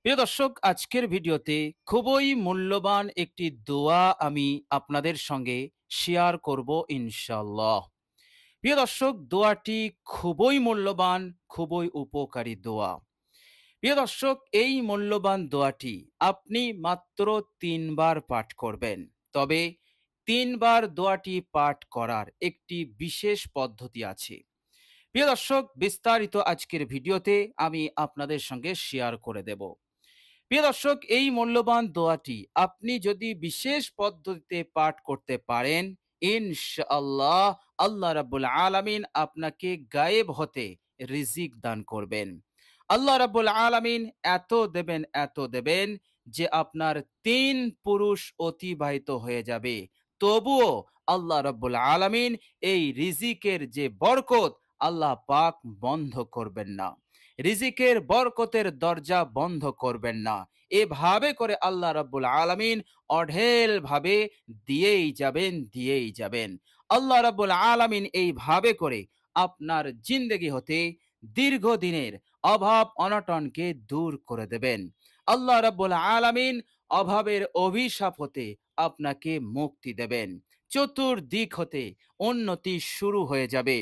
প্রিয় দর্শক, আজকের ভিডিওতে খুবই মূল্যবান একটি দোয়া আমি আপনাদের সঙ্গে শেয়ার করব ইনশাল্লাহ। প্রিয় দর্শক, দোয়াটি খুবই মূল্যবান, খুবই উপকারী দোয়া। প্রিয় দর্শক, এই মূল্যবান দোয়াটি আপনি মাত্র ৩ বার পাঠ করবেন। তবে ৩ বার দোয়াটি পাঠ করার একটি বিশেষ পদ্ধতি আছে। প্রিয় দর্শক, বিস্তারিত আজকের ভিডিওতে আমি আপনাদের সঙ্গে শেয়ার করে দেব। প্রিয় দর্শক, এই মূল্যবান দোয়াটি আপনি যদি বিশেষ পদ্ধতিতে পাঠ করতে পারেন, ইনশাআল্লাহ আল্লাহ রাব্বুল আলামিন আপনাকে গায়েব হতে রিজিক দান করবেন। আল্লাহ রাব্বুল আলামিন এত দেবেন যে আপনার ৩ পুরুষ অতিবাহিত হয়ে যাবে। তবুও আল্লাহ রাব্বুল আলামিন এই রিজিকের যে বরকত আল্লাহ পাক বন্ধ করবেন না। রিজিকের বরকতের দরজা বন্ধ করবেন না। এভাবে করে আল্লাহ রাব্বুল আলামিন অঢেল ভাবে দিয়েই যাবেন। আল্লাহ রাব্বুল আলামিন এইভাবে করে আপনার জিন্দেগি হতে দীর্ঘদিনের অভাব অনটনকে দূর করে দেবেন। আল্লাহ রাব্বুল আলামিন অভাবের অভিশাপ হতে আপনাকে মুক্তি দেবেন। চতুর্দিক হতে উন্নতি শুরু হয়ে যাবে।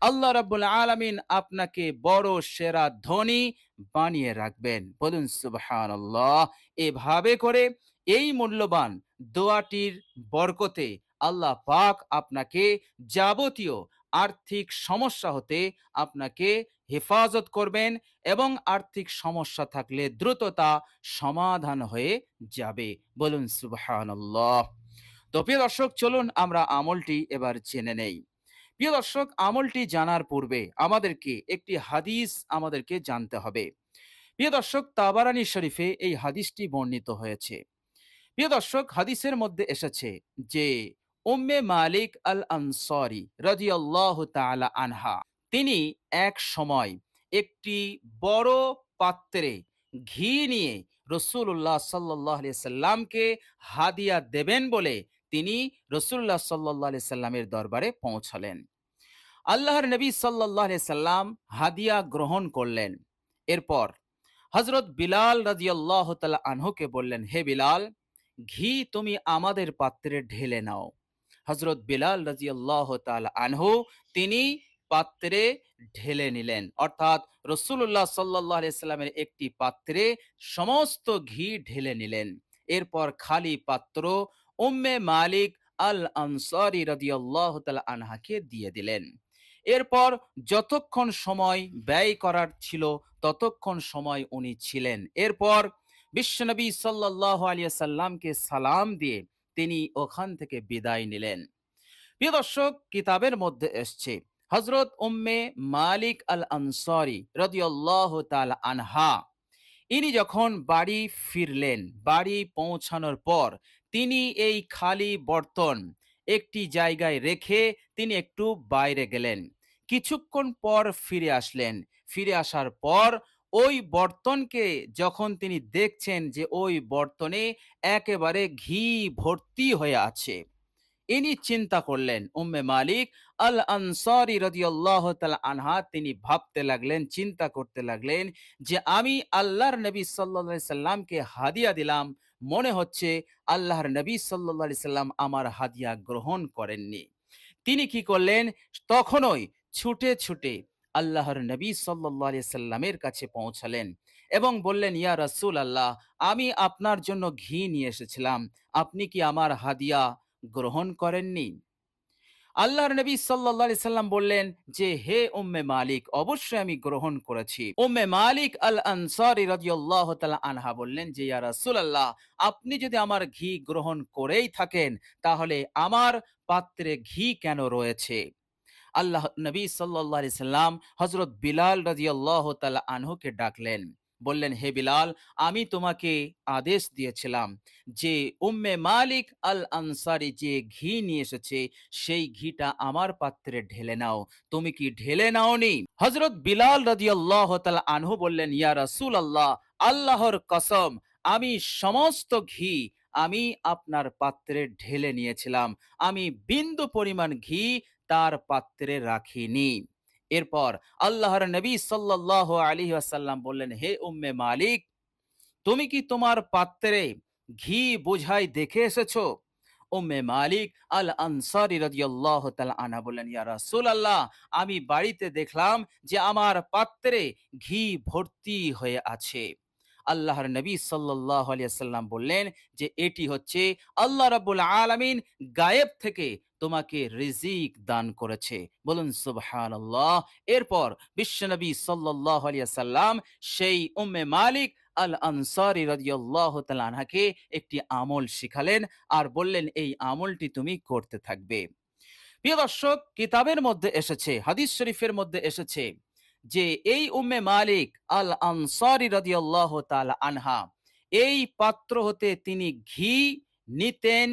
আল্লাহ রাব্বুল আলামিন আপনাকে বড় সেরা ধনী বানিয়ে রাখবেন। বলুন সুবহানাল্লাহ। এভাবে করে এই মূল্যবান দোয়াটির বরকতে আল্লাহ পাক আপনাকে যাবতীয় আর্থিক সমস্যা হতে আপনাকে হেফাজত করবেন এবং আর্থিক সমস্যা থাকলে দ্রুততা সমাধান হয়ে যাবে। বলুন সুবহানাল্লাহ। তো প্রিয় দর্শক, চলুন আমরা আমলটি এবার জেনে নেই। প্রিয় দর্শক, আমলটি জানার পূর্বে আমাদেরকে একটি হাদিস জানতে হবে। প্রিয় দর্শক, তাবারানী শরীফে এই হাদিসটি বর্ণিত হয়েছে। প্রিয় দর্শক, হাদিসের মধ্যে এসেছে যে উম্মে মালিক আল আনসারী রাদিয়াল্লাহু তাআলা আনহা, তিনি এক সময় একটি বড় পাত্রে ঘি নিয়ে রাসূলুল্লাহ সাল্লাল্লাহু আলাইহি সাল্লামকে হাদিয়া দেবেন বলে তিনি রাসূলুল্লাহ সাল্লাল্লাহু আলাইহি সাল্লামের দরবারে পৌঁছালেন। আল্লাহর নবী সাল্লাল্লাহু আলাইহি সাল্লাম হাদিয়া গ্রহণ করলেন। এরপর হযরত বিলাল রাদিয়াল্লাহু তাআলা আনহুকে বললেন, হে বিলাল, ঘি তুমি আমাদের পাত্রে ঢেলে নাও। হযরত বিলাল রাদিয়াল্লাহু তাআলা আনহু তিনি পাত্রে ঢেলে নিলেন, অর্থাৎ রাসূলুল্লাহ সাল্লাল্লাহু আলাইহি সাল্লামের একটি পাত্রে সমস্ত ঘি ঢেলে নিলেন। এরপর খালি পাত্র উম্মে মালিক আল আনসারী রাদিয়াল্লাহু তাআলা আনহাকে দিয়ে দিলেন। এরপর যতক্ষণ সময় ব্যয় করার ছিল ততক্ষণ সময় উনি ছিলেন। এরপর বিশ্বনবী সাল্লাল্লাহু আলাইহি সাল্লামকে সালাম দিয়ে তিনি ওখান থেকে বিদায় নিলেন। প্রিয় দর্শক, কিতাবের মধ্যে এসছে হযরত উম্মে মালিক আল আনসারী রাদিয়াল্লাহু তাআলা আনহা, ইনি যখন বাড়ি ফিরলেন, বাড়ি পৌঁছানোর পর তিনি এই খালি বর্তন একটি জায়গায় রেখে তিনি একটু বাইরে গেলেন। কিছুক্ষণ পর ফিরে আসলেন। ফিরে আসার পর ওই বর্তনকে যখন তিনি দেখছেন যে ওই বর্তনে একেবারে ঘি ভর্তি হয়ে আছে, ইনি চিন্তা করলেন, উম্মে মালিক আল আনসারী রাদিয়াল্লাহু তাআলা আনহা তিনি ভাবতে লাগলেন, চিন্তা করতে লাগলেন যে আমি আল্লাহর নবী সাল্লাল্লাহু আলাইহি সাল্লামকে হাদিয়া দিলাম, মনে হচ্ছে আল্লাহর নবী সাল্লাল্লাহু আলাইহি সাল্লাম আমার হাদিয়া গ্রহণ করেননি। তিনি কি করলেন, তখনই ছুটে ছুটে আল্লাহর নবী সাল্লাল্লাহু আলাইহি সাল্লামের কাছে পৌঁছালেন এবং বললেন, ইয়া রাসূলুল্লাহ, আমি আপনার জন্য ঘি নিয়ে এসেছিলাম, আপনি কি আমার হাদিয়া গ্রহণ করেননি? আল্লাহর নবী সাল্লাল্লাহু আলাইহি সাল্লাম বললেন যে, হে উম্মে মালিক, অবশ্যই আমি গ্রহণ করেছি। উম্মে মালিক আল আনসারী রাদিয়াল্লাহু তাআলা আনহা বললেন যে, ইয়া রাসূলুল্লাহ, আপনি যদি আমার ঘি গ্রহণ করেই থাকেন তাহলে আমার পাত্রে ঘি কেন রয়েছে? আল্লাহ নবী সাল্লাল্লাহু আলাইহি সাল্লাম হযরত বিলাল রাদিয়াল্লাহু তাআলা আনহুকে ডাকলেন। বললেন, হে বিলাল, আমি তোমাকে আদেশ দিয়েছিলাম যে উম্মে মালিক আল আনসারী যে ঘি নিয়ে এসেছে সেই ঘিটা আমার পাত্রে ঢেলে নাও। তুমি কি ঢেলে নাওনি? হযরত বিলাল রাদিয়াল্লাহু তাআলা আনহু বললেন, ইয়া রাসূলুল্লাহ, আল্লাহর কসম, আমি সমস্ত ঘি আমি আপনার পাত্রে ঢেলে নিয়েছিলাম। আমি বিন্দু পরিমাণ ঘি তার পাত্রে রাখিনি। এরপর আল্লাহর নবী সাল্লাল্লাহু আলাইহি ওয়াসাল্লাম বললেন, হে উম্মে মালিক, তুমি কি তোমার পাত্রে ঘি বোঝাই দেখে এসেছো? উম্মে মালিক আল আনসারী রাদিয়াল্লাহু তাআলা আনহা বললেন, ইয়া রাসূলুল্লাহ, আমি বাড়িতে দেখলাম যে আমার পাত্রে ঘি ভর্তি হয়ে আছে। আল্লাহর নবী সাল্লাল্লাহু আলাইহি ওয়াসাল্লাম বললেন যে এটি হচ্ছে আল্লাহ রাব্বুল আলামিন গায়েব থেকে তোমাকে রিজিক দান করেছে। বলুন সুবহানাল্লাহ। এরপর বিশ্বনবী সাল্লাল্লাহু আলাইহি ওয়াসাল্লাম সেই উম্মে মালিক আল আনসারী রাদিয়াল্লাহু তাআলা আনহাকে একটি আমল শিখালেন আর বললেন, এই আমলটি তুমি করতে থাকবে। প্রিয় দর্শক, কিতাবের মধ্যে এসেছে, হাদিস শরীফের মধ্যে এসেছে যে এই উম্মে মালিক আল আনসারী রাদিয়াল্লাহু তাআলা আনহা এই পাত্র হতে তিনি ঘি নিতেন,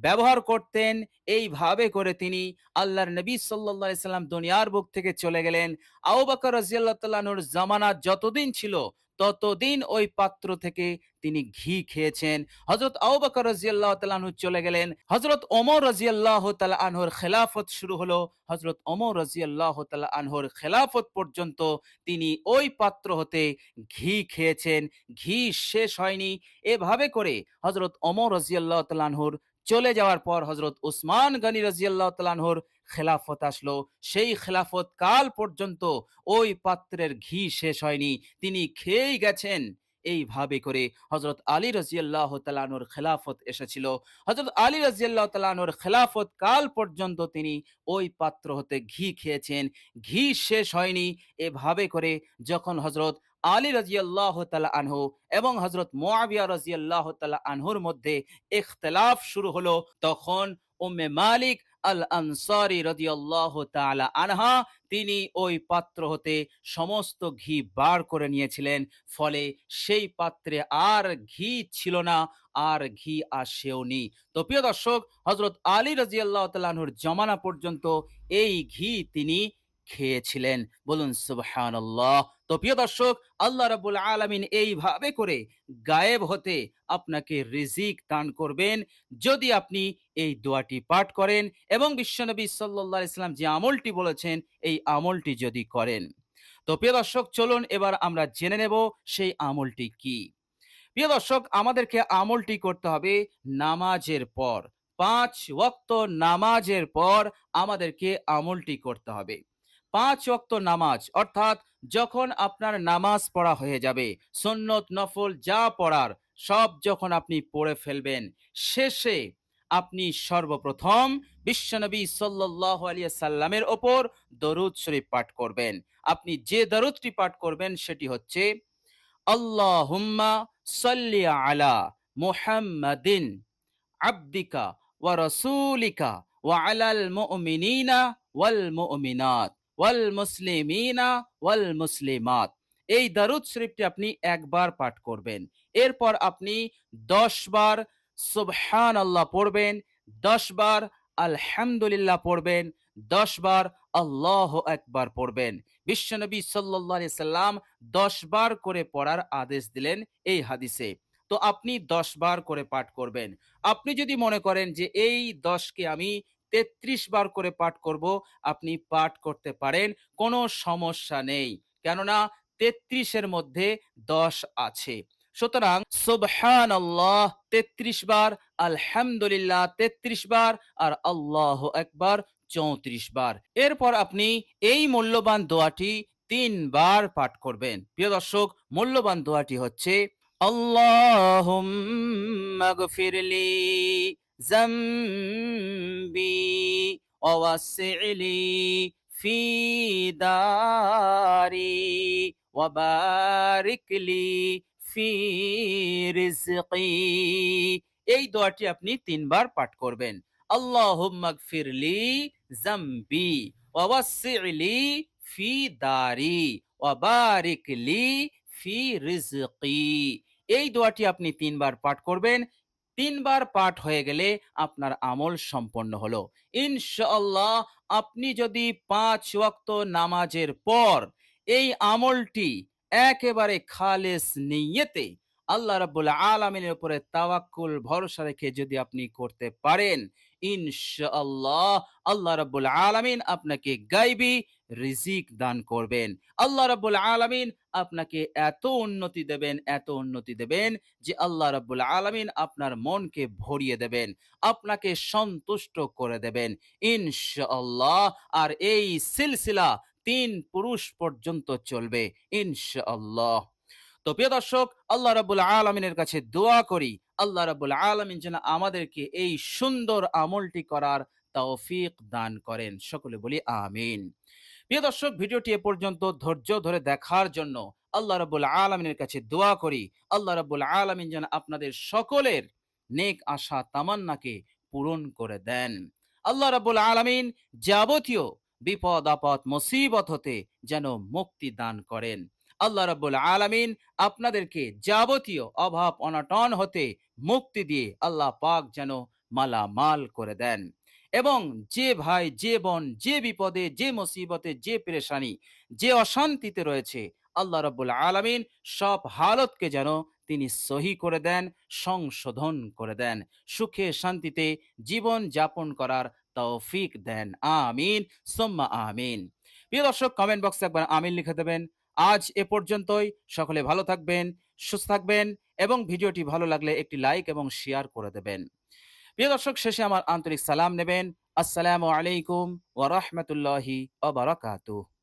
ব্যবহার করতেন। এইভাবে করে তিনি আল্লাহর নবী সাল্লাল্লাহু আলাইহি সাল্লাম দুনিয়ার বুক থেকে চলে গেলেন। আবু বকর রাদিয়াল্লাহু তাআলা আনহুর জামানা যতদিন ছিল ততদিন ওই পাত্র থেকে তিনি ঘি খেয়েছেন। হযরত আবু বকর রাদিয়াল্লাহু তাআলা আনহু চলে গেলেন, হযরত ওমর রাদিয়াল্লাহু তাআলা আনহুর খেলাফত শুরু হলো। হযরত ওমর রাদিয়াল্লাহু তাআলা আনহুর খেলাফত পর্যন্ত তিনি ওই পাত্র হতে ঘি খেয়েছেন, ঘি শেষ হয়নি। এভাবে করে হযরত ওমর রাদিয়াল্লাহু তাআলা আনহুর চলে যাওয়ার পর হযরত উসমান গনি রাদিয়াল্লাহু তাআলা আনহুর খেলাফত আসলো। সেই খেলাফত কাল পর্যন্ত ওই পাত্রের ঘি শেষ হয়নি, তিনি খেয়েই গেছেন। এইভাবে করে হযরত আলী রাদিয়াল্লাহু তাআলা আনহুর খেলাফত এসেছিল। হযরত আলী রাদিয়াল্লাহু তাআলা আনহুর খেলাফত কাল পর্যন্ত তিনি ওই পাত্র হতে ঘি খেয়েছেন, ঘি শেষ হয়নি। এভাবে করে যখন হযরত আলী রাদিয়াল্লাহু তাআলা আনহু এবং হযরত মুআবিয়া রাদিয়াল্লাহু তাআলা আনহুর মধ্যে ইখতিলাফ শুরু হলো, তখন উম্মে মালিক আল আনসারী রাদিয়াল্লাহু তাআলা আনহা তিনি ওই পাত্র হতে সমস্ত ঘি বার করে নিয়েছিলেন। ফলে সেই পাত্রে আর ঘি ছিল না, আর ঘি আসেওনি। তো প্রিয় দর্শক, হযরত আলী রাদিয়াল্লাহু তাআলা আনহুর জামানা পর্যন্ত এই ঘি তিনি খেয়েছিলেন। বলুন সুবহানাল্লাহ। তো প্রিয় দর্শক, আল্লাহ রাব্বুল আলামিন এইভাবে করে গায়েব হতে আপনাকে রিজিক দান করবেন যদি আপনি এই দোয়াটি পাঠ করেন এবং বিশ্বনবী সাল্লাল্লাহু আলাইহি সাল্লাম যে আমলটি বলেছেন এই আমলটি যদি করেন। তো প্রিয় দর্শক, চলুন এবার আমরা জেনে নেব সেই আমলটি কি। প্রিয় দর্শক, আমাদেরকে আমলটি করতে হবে নামাজের পর। ৫ ওয়াক্ত নামাজের পর আমাদেরকে আমলটি করতে হবে। ৫ ওয়াক্ত নামাজ অর্থাৎ যখন আপনার নামাজ পড়া হয়ে যাবে, সুন্নত নফল যা পড়ার সব যখন আপনি পড়ে ফেলবেন, শেষে আপনি সর্বপ্রথম বিশ্বনবী সাল্লাল্লাহু আলাইহি সাল্লামের ওপর দরুদ শরীফ পাঠ করবেন। আপনি যে দরুদটি পাঠ করবেন সেটি হচ্ছে, আল্লাহুম্মা সাল্লি আলা মুহাম্মাদিন আবদিকা ওয়া রাসূলিকা ওয়া আলাল মুমিনিনা ওয়াল মুমিনাত ওয়াল মুসলিমিনা ওয়াল মুসলিমাত। এই দরুদ শরীফটি আপনি একবার পাঠ করবেন। এরপর আপনি ১০ বার সুবহানাল্লাহ পড়বেন, ১০ বার আলহামদুলিল্লাহ পড়বেন, ১০ বার আল্লাহু আকবার পড়বেন। বিশ্বনবী সাল্লাল্লাহু আলাইহি সাল্লাম ১০ বার করে পড়ার আদেশ দিলেন এই হাদিসে। তো আপনি ১০ বার করে পাঠ করবেন। আপনি যদি মনে করেন যে এই ১০ কে আমি ৩৩ বার করে পাঠ করব, আপনি পাঠ করতে পারেন, কোনো সমস্যা নেই। কেননা ৩৩ এর মধ্যে ১০ আছে। সুতরাং সুবহানাল্লাহ ৩৩ বার, আলহামদুলিল্লাহ ৩৩ বার আর আল্লাহু আকবার ৩৪ বার। এরপর আপনি এই মূল্যবান দোয়াটি ৩ বার পাঠ করবেন। প্রিয় দর্শক, মূল্যবান দোয়াটি হচ্ছে, আল্লাহুম্মা গফিরলি যামবি ওয়া ওয়াসসি'লি ফি দারি ওয়া বারিক লি ফি রিজকি। এই দোয়াটি আপনি ৩ বার পাঠ করবেন। আল্লাহুম্মা গফিরলি যামবি ওয়া ওয়াসসি'লি ফি দারি ওয়া বারিক লি ফি রিজকি। এই দোয়াটি আপনি ৩ বার পাঠ করবেন। ৩ বার পাঠ হয়ে গেলে আপনার আমল সম্পন্ন হলো। ইনশাআল্লাহ আপনি যদি ৫ ওয়াক্ত নামাজের পর এই আমলটি একেবারে খালেস নিয়তে আল্লাহ রাব্বুল আলামিনের উপরে তাওয়াক্কুল ভরসা রেখে যদি আপনি করতে পারেন, ইনশাআল্লাহ আল্লাহ রাব্বুল আলামিন আপনাকে গায়বী রিজিক দান করবেন। আল্লাহ রাব্বুল আলামিন আপনাকে এত উন্নতি দেবেন যে আল্লাহ রাব্বুল আলামিন আপনার মনকে ভরিয়ে দেবেন, আপনাকে সন্তুষ্ট করে দেবেন ইনশাআল্লাহ। আর এই সিলসিলা ৩ পুরুষ পর্যন্ত চলবে ইনশাআল্লাহ। তো প্রিয় দর্শক, আল্লাহ রাব্বুল আলামিনের কাছে দোয়া করি আল্লাহ রাব্বুল আলামিন যেন আমাদেরকে এই সুন্দর আমলটি করার তৌফিক দান করেন। সকলে বলি আমিন। প্রিয় দর্শক, ভিডিওটি এ পর্যন্ত ধৈর্য ধরে দেখার জন্য আল্লাহ রাব্বুল আলামিনের কাছে দোয়া করি আল্লাহ রাব্বুল আলামিন যেন আপনাদের সকলের নেক আশা তামান্নাকে পূরণ করে দেন। আল্লাহ রাব্বুল আলামিন যাবতীয় বিপদ আপদ মুসিবত হতে যেন মুক্তি দান করেন। আল্লাহ রাব্বুল আলামিন আপনাদেরকে যাবতীয় অভাব অনটন হতে মুক্তি দিয়ে আল্লাহ পাক যেন মালামাল করে দেন। এবং যে ভাই, যে বোন, যে বিপদে, যে মুসিবতে, যে পেরেশানি, যে অশান্তিতে রয়েছে, আল্লাহ রাব্বুল আলামিন সব হালতকে যেন তিনি সহি করে দেন, সংশোধন করে দেন, সুখে শান্তিতে জীবন যাপন করার তৌফিক দেন। আমিন সুম্মা আমিন। প্রিয় দর্শক, কমেন্ট বক্সে একবার আমিন লিখে দেবেন। আজ এ পর্যন্তই। সকলে ভালো থাকবেন, সুস্থ থাকবেন এবং ভিডিওটি ভালো লাগলে একটি লাইক এবং শেয়ার করে দেবেন। প্রিয় দর্শক, শেষে আমার আন্তরিক সালাম নেবেন। আসসালামু আলাইকুম ওয়া রাহমাতুল্লাহি ওয়া বারাকাতুহু।